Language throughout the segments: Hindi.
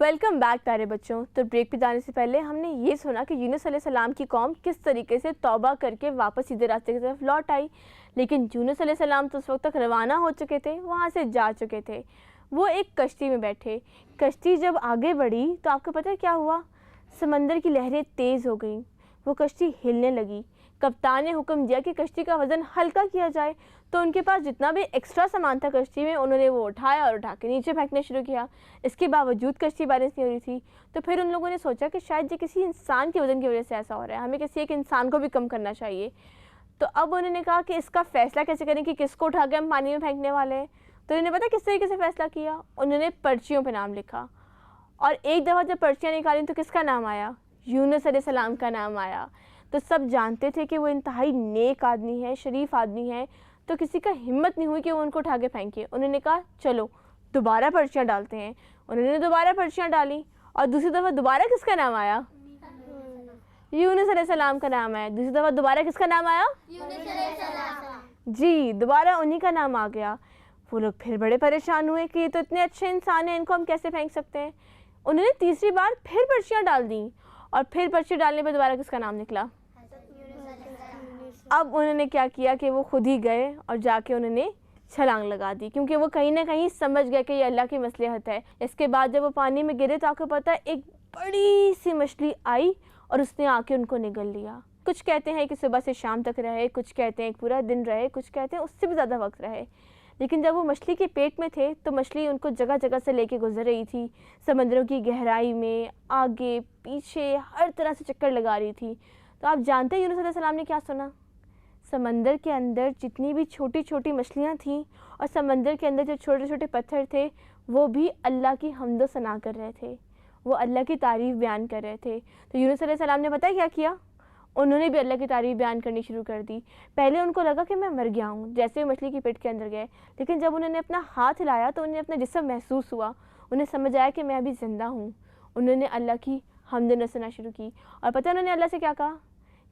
वेलकम बैक प्यारे बच्चों। तो ब्रेक पे जाने से पहले हमने ये सुना कि यूनुस अलैहिस्सलाम की कौम किस तरीके से तौबा करके वापस सीधे रास्ते की तरफ लौट आई। लेकिन यूनुस अलैहिस्सलाम तो उस वक्त तक रवाना हो चुके थे, वहाँ से जा चुके थे। वो एक कश्ती में बैठे। कश्ती जब आगे बढ़ी तो आपको पता है क्या हुआ? समंदर की लहरें तेज़ हो गई, वो कश्ती हिलने लगी। कप्तान ने हुक्म दिया कि कश्ती का वज़न हल्का किया जाए, तो उनके पास जितना भी एक्स्ट्रा सामान था कश्ती में उन्होंने वो उठाया और उठा के नीचे फेंकना शुरू किया। इसके बावजूद कश्ती बैलेंस नहीं हो रही थी। तो फिर उन लोगों ने सोचा कि शायद ये किसी इंसान के वज़न की वजह से ऐसा हो रहा है, हमें किसी एक इंसान को भी कम करना चाहिए। तो अब उन्होंने कहा कि इसका फ़ैसला कैसे करें कि किसको उठा के हम पानी में फेंकने वाले हैं। तो उन्होंने पता किस तरीके से फ़ैसला किया? उन्होंने पर्चियों पर नाम लिखा, और एक दफ़ा जब पर्चियाँ निकाली तो किसका नाम आया? यूनुस अलैहिस्सलाम का नाम आया। तो सब जानते थे कि वो इंतहाई नेक आदमी है, शरीफ आदमी है, तो किसी का हिम्मत नहीं हुई कि वो उनको उठा के फेंके। उन्होंने कहा चलो दोबारा पर्चियाँ डालते हैं। उन्होंने दोबारा पर्चियाँ डाली और दूसरी दफ़ा दोबारा किसका नाम आया? यूनुस अलैहिस्सलाम का नाम आया। दूसरी दफ़ा दोबारा किसका नाम आया? जी, दोबारा उन्हीं का नाम आ गया। वो लोग फिर बड़े परेशान हुए कि ये तो इतने अच्छे इंसान हैं, इनको हम कैसे फेंक सकते हैं। उन्होंने तीसरी बार फिर पर्चियाँ डाल दी और फिर पर्ची डालने पर दोबारा किसका नाम निकला? अब उन्होंने क्या किया कि वो खुद ही गए और जाके उन्होंने छलांग लगा दी, क्योंकि वो कहीं ना कहीं समझ गए कि ये अल्लाह की मसलहत है। इसके बाद जब वो पानी में गिरे तो आपको पता है एक बड़ी सी मछली आई और उसने आके उनको निगल लिया। कुछ कहते हैं कि सुबह से शाम तक रहे, कुछ कहते हैं पूरा दिन रहे, कुछ कहते हैं उससे भी ज़्यादा वक्त रहे। लेकिन जब वो मछली के पेट में थे तो मछली उनको जगह जगह से लेके गुजर रही थी, समंदरों की गहराई में, आगे पीछे हर तरह से चक्कर लगा रही थी। तो आप जानते हैं यूनुस अलैहिस्सलाम ने क्या सुना? समंदर के अंदर जितनी भी छोटी छोटी मछलियाँ थीं और समंदर के अंदर जो छोटे छोटे पत्थर थे वो भी अल्लाह की हम्दो सना कर रहे थे, वो अल्लाह की तारीफ़ बयान कर रहे थे। तो यूनुस अलैहिस्सलाम ने पता है क्या किया? उन्होंने भी अल्लाह की तारीफ़ बयान करनी शुरू कर दी। पहले उनको लगा कि मैं मर गया हूँ जैसे वो मछली की पेट के अंदर गए, लेकिन जब उन्होंने अपना हाथ हिलाया तो उन्हें अपना जिस्म महसूस हुआ, उन्हें समझ आया कि मैं अभी ज़िंदा हूँ। उन्होंने अल्लाह की हम्द सुना शुरू की और पता है उन्होंने अल्लाह से क्या कहा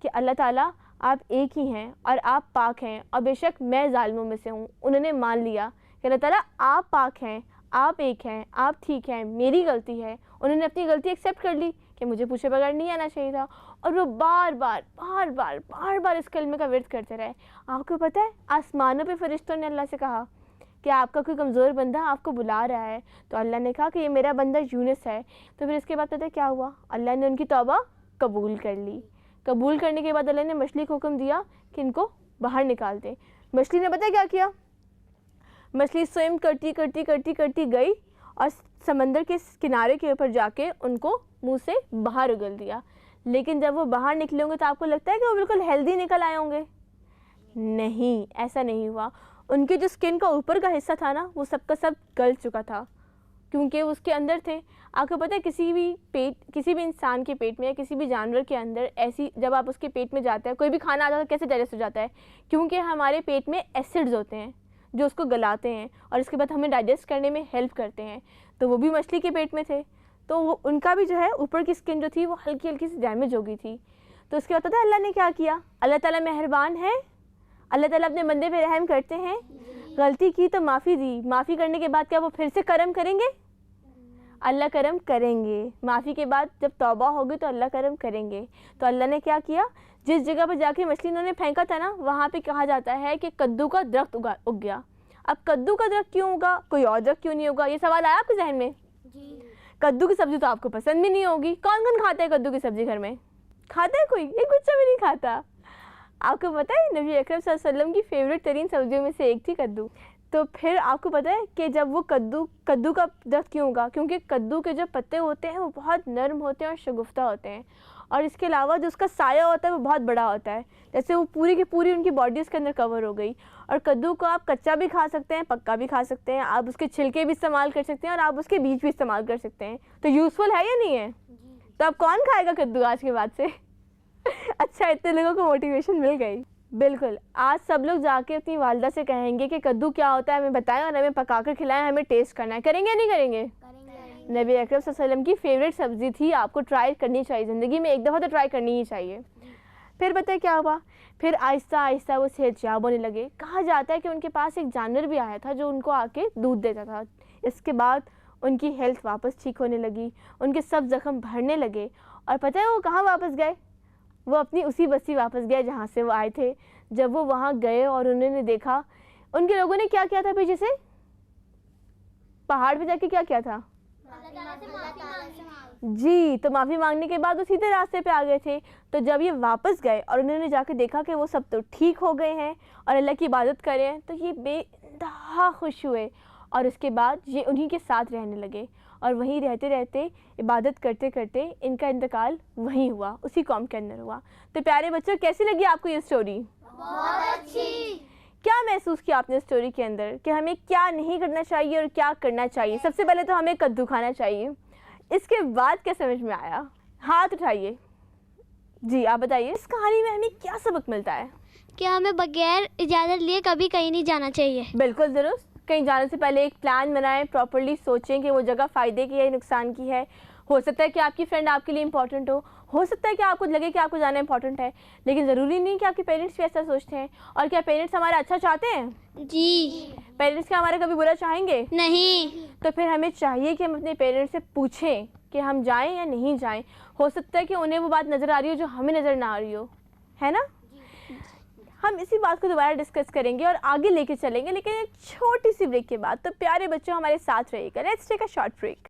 कि अल्लाह ताला आप एक ही हैं और आप पाक हैं और बेशक मैं ज़ालिमों में से हूँ। उन्होंने मान लिया कि अल्लाह ताला आप पाक हैं, आप एक हैं, आप ठीक हैं, मेरी गलती है। उन्होंने अपनी गलती एक्सेप्ट कर ली कि मुझे पूछे बगैर नहीं आना चाहिए था, और वो बार बार इस कलमे का विर्द करते रहे। आपको पता है आसमानों पे फरिश्तों ने अल्लाह से कहा कि आपका कोई कमज़ोर बंदा आपको बुला रहा है। तो अल्लाह ने कहा कि ये मेरा बंदा यूनुस है। तो फिर इसके बाद पता है क्या हुआ? अल्लाह ने उनकी तौबा कबूल कर ली। कबूल करने के बाद अल्लाह ने मछली को हुक्म दिया कि इनको बाहर निकाल दें। मछली ने पता है क्या किया? मछली स्विम करती गई और समंदर के किनारे के ऊपर जाके उनको मुंह से बाहर उगल दिया। लेकिन जब वो बाहर निकले होंगे तो आपको लगता है कि वो बिल्कुल हेल्दी निकल आए होंगे? नहीं, ऐसा नहीं हुआ। उनके जो स्किन का ऊपर का हिस्सा था ना वो सबका सब गल चुका था, क्योंकि उसके अंदर थे। आपको पता है किसी भी इंसान के पेट में या किसी भी जानवर के अंदर ऐसी जब आप उसके पेट में जाते हैं, कोई भी खाना आता है कैसे डाइजेस्ट हो जाता है? क्योंकि हमारे पेट में एसिड्स होते हैं जो उसको गलाते हैं और इसके बाद हमें डाइजेस्ट करने में हेल्प करते हैं। तो वो भी मछली के पेट में थे, तो उनका भी जो है ऊपर की स्किन जो थी वो हल्की हल्की सी डैमेज हो गई थी। तो उसके बाद पता है अल्लाह ने क्या किया? अल्लाह ताला मेहरबान है, अल्लाह ताला अपने बंदे पे रहम करते हैं। गलती की तो माफ़ी दी, माफ़ी करने के बाद क्या वो फिर से करम करेंगे? अल्लाह करम करेंगे। माफ़ी के बाद जब तौबा होगी तो अल्लाह करम करेंगे। तो अल्लाह ने क्या किया? जिस जगह पर जाके मछली उन्होंने फेंका था ना वहाँ पे कहा जाता है कि कद्दू का दरख्त उग गया। अब कद्दू का दरख्त क्यों उगा, कोई और दरख्त क्यों नहीं होगा? ये सवाल आया आपके जहन में? कद्दू की सब्ज़ी तो आपको पसंद भी नहीं होगी। कौन कौन खाता है कद्दू की सब्ज़ी घर में? खाता है कोई? एक बच्चा भी नहीं खाता। आपको पता है नबी अकरम सल्लल्लाहु अलैहि वसल्लम की फ़ेवरेट तरीन सब्जियों में से एक थी कद्दू। तो फिर आपको पता है कि जब वो कद्दू का दरख्त क्यों होगा? क्योंकि कद्दू के जो पत्ते होते हैं वो बहुत नरम होते हैं और शगुफ्ता होते हैं, और इसके अलावा जो उसका साया होता है वो बहुत बड़ा होता है। जैसे वो पूरी की पूरी उनकी बॉडी उसके अंदर कवर हो गई। और कद्दू को आप कच्चा भी खा सकते हैं, पक्का भी खा सकते हैं, आप उसके छिलके भी इस्तेमाल कर सकते हैं और आप उसके बीज भी इस्तेमाल कर सकते हैं। तो यूज़फुल है या नहीं है? तो अब कौन खाएगा कद्दू आज के बाद से? अच्छा, इतने लोगों को मोटिवेशन मिल गई। बिल्कुल, आज सब लोग जाके अपनी वालदा से कहेंगे कि कद्दू क्या होता है हमें बताएं और हमें पका कर खिलाएं, हमें टेस्ट करना है। करेंगे या नहीं करेंगे? नबी अकरम सल्लल्लाहु अलैहि वसल्लम की फ़ेवरेट सब्ज़ी थी, आपको ट्राई करनी चाहिए, ज़िंदगी में एक दफ़ा तो ट्राई करनी ही चाहिए। फिर बताए क्या हुआ? फिर आहिस्ता आहिस्ता वो सेहतयाब होने लगे। कहा जाता है कि उनके पास एक जानवर भी आया था जो उनको आके दूध देता था। इसके बाद उनकी हेल्थ वापस ठीक होने लगी, उनके सब ज़ख्म भरने लगे। और पता है वो कहाँ वापस गए? वो अपनी उसी बस्ती वापस गए जहाँ से वो आए थे। जब वो वहाँ गए और उन्होंने देखा उनके लोगों ने क्या किया था, पीछे से पहाड़ पे जाके क्या किया था जी, तो माफ़ी मांगने के बाद वो सीधे रास्ते पे आ गए थे। तो जब ये वापस गए और उन्होंने जाके देखा कि वो सब तो ठीक हो गए हैं और अल्लाह की इबादत कर रहे हैं, तो ये बेइंतहा खुश हुए और उसके बाद ये उन्हीं के साथ रहने लगे। और वहीं रहते रहते इबादत करते करते इनका इंतकाल वहीं हुआ, उसी कौम के अंदर हुआ। तो प्यारे बच्चों, कैसी लगी आपको ये स्टोरी? बहुत अच्छी। क्या महसूस किया आपने स्टोरी के अंदर कि हमें क्या नहीं करना चाहिए और क्या करना चाहिए? सबसे पहले तो हमें कद्दू खाना चाहिए, इसके बाद क्या समझ में आया? हाथ उठाइए जी, आप बताइए इस कहानी में हमें क्या सबक मिलता है? कि हमें बगैर इजाज़त लिए कभी कहीं नहीं जाना चाहिए। बिल्कुल दुरुस्त। कहीं जाने से पहले एक प्लान बनाएं, प्रॉपर्ली सोचें कि वो जगह फ़ायदे की है नुकसान की है। हो सकता है कि आपकी फ्रेंड आपके लिए इंपॉर्टेंट हो सकता है कि आपको लगे कि आपको जाना इंपॉर्टेंट है, लेकिन ज़रूरी नहीं कि आपके पेरेंट्स भी ऐसा सोचते हैं। और क्या पेरेंट्स हमारा अच्छा चाहते हैं? जी पेरेंट्स क्या हमारा कभी बुरा चाहेंगे? नहीं। तो फिर हमें चाहिए कि हम अपने पेरेंट्स से पूछें कि हम जाएं या नहीं जाएं। हो सकता है कि उन्हें वो बात नज़र आ रही हो जो हमें नज़र ना आ रही हो, है ना? हम इसी बात को दोबारा डिस्कस करेंगे और आगे लेके चलेंगे, लेकिन एक छोटी सी ब्रेक के बाद। तो प्यारे बच्चों, हमारे साथ रहिएगा। Let's take a short break.